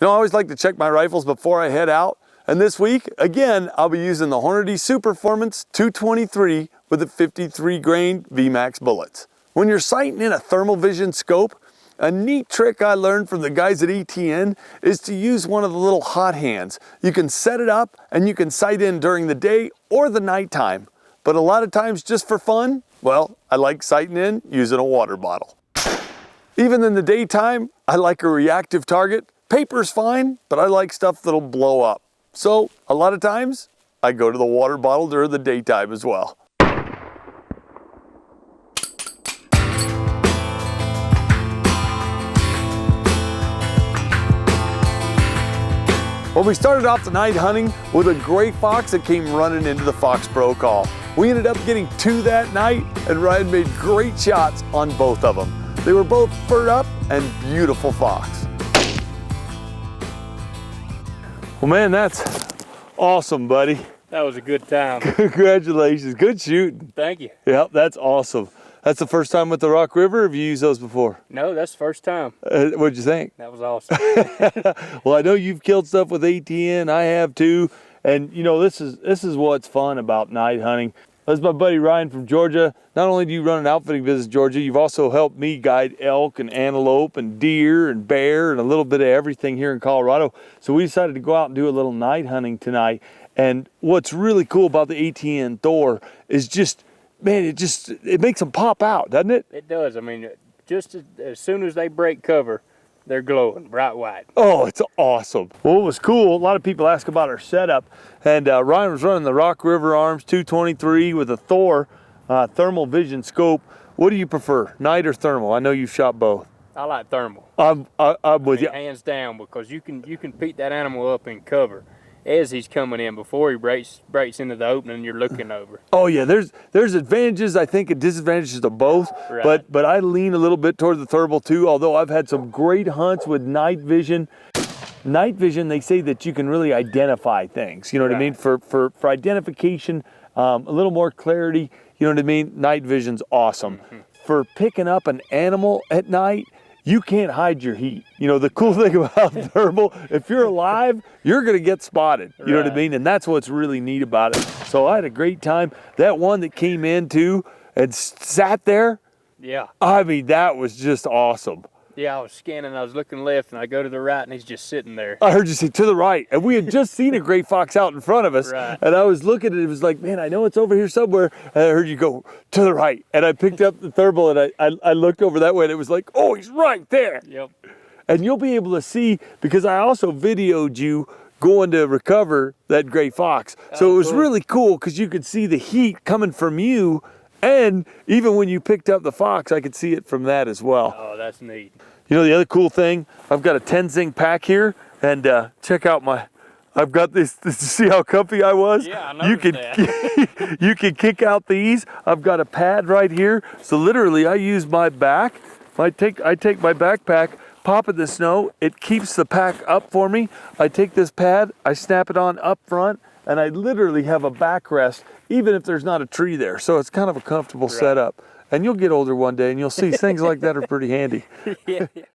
You know, I always like to check my rifles before I head out. And this week, again, I'll be using the Hornady Superformance 223 with the 53 grain VMAX bullets. When you're sighting in a thermal vision scope, a neat trick I learned from the guys at ATN is to use one of the little hot hands. You can set it up and you can sight in during the day or the nighttime. But a lot of times just for fun, well, I like sighting in using a water bottle. Even in the daytime, I like a reactive target. Paper's fine, but I like stuff that'll blow up. So a lot of times I go to the water bottle during the daytime as well. Well, we started off the night hunting with a gray fox that came running into the Fox Pro call. We ended up getting 2 that night, and Ryan made great shots on both of them. They were both furred up and beautiful fox. Well, man, that's awesome, buddy. That was a good time. Congratulations, good shooting. Thank you. Yep, that's awesome. That's the first time with the Rock River, or have you used those before? No, that's the first time. What'd you think? That was awesome. Well, I know you've killed stuff with ATN, I have too. And you know, this is what's fun about night hunting. That's my buddy Ryan from Georgia. Not only do you run an outfitting business in Georgia, you've also helped me guide elk and antelope and deer and bear and a little bit of everything here in Colorado. So we decided to go out and do a little night hunting tonight. And what's really cool about the ATN Thor is just, man, it makes them pop out, doesn't it? It does. I mean, just as soon as they break cover, they're glowing bright white. Oh, it's awesome. Well, it was cool. A lot of people ask about our setup, and Ryan was running the Rock River Arms 223 with a Thor thermal vision scope. What do you prefer, night or thermal? I know you've shot both. I like thermal. I'm with you. Hands down, because you can pick that animal up in cover as he's coming in before he breaks into the opening you're looking over. Oh yeah, there's advantages, I think, and disadvantages to both. Right. But I lean a little bit toward the thermal too, although I've had some great hunts with night vision. Night vision, they say that you can really identify things, you know what I mean? For identification, a little more clarity, you know what I mean? Night vision's awesome. Mm-hmm. For picking up an animal at night, you can't hide your heat. You know, the cool thing about thermal, if you're alive, you're gonna get spotted. You know what I mean? And that's what's really neat about it. So I had a great time. That one that came in too and sat there, yeah. I mean, that was just awesome. Yeah, I was scanning, I was looking left, and I go to the right, and he's just sitting there. I heard you say to the right, and we had just seen a gray fox out in front of us, right. And I was looking at it, it was like, man, I know it's over here somewhere, and I heard you go to the right, and I picked up the thermal, and I looked over that way, and it was like, oh, he's right there. Yep. And you'll be able to see, because I also videoed you going to recover that gray fox. So it was really cool, because you could see the heat coming from you, and even when you picked up the fox, I could see it from that as well. Oh, that's neat. You know, the other cool thing, I've got a Tenzing pack here, and check out I've got this, see how comfy I was? Yeah, I noticed that. You can kick out these. I've got a pad right here. So literally I use my back. I take my backpack, pop it in the snow. It keeps the pack up for me. I take this pad, I snap it on up front, and I literally have a backrest, even if there's not a tree there. So it's kind of a comfortable setup. And you'll get older one day and you'll see things like that are pretty handy. Yeah.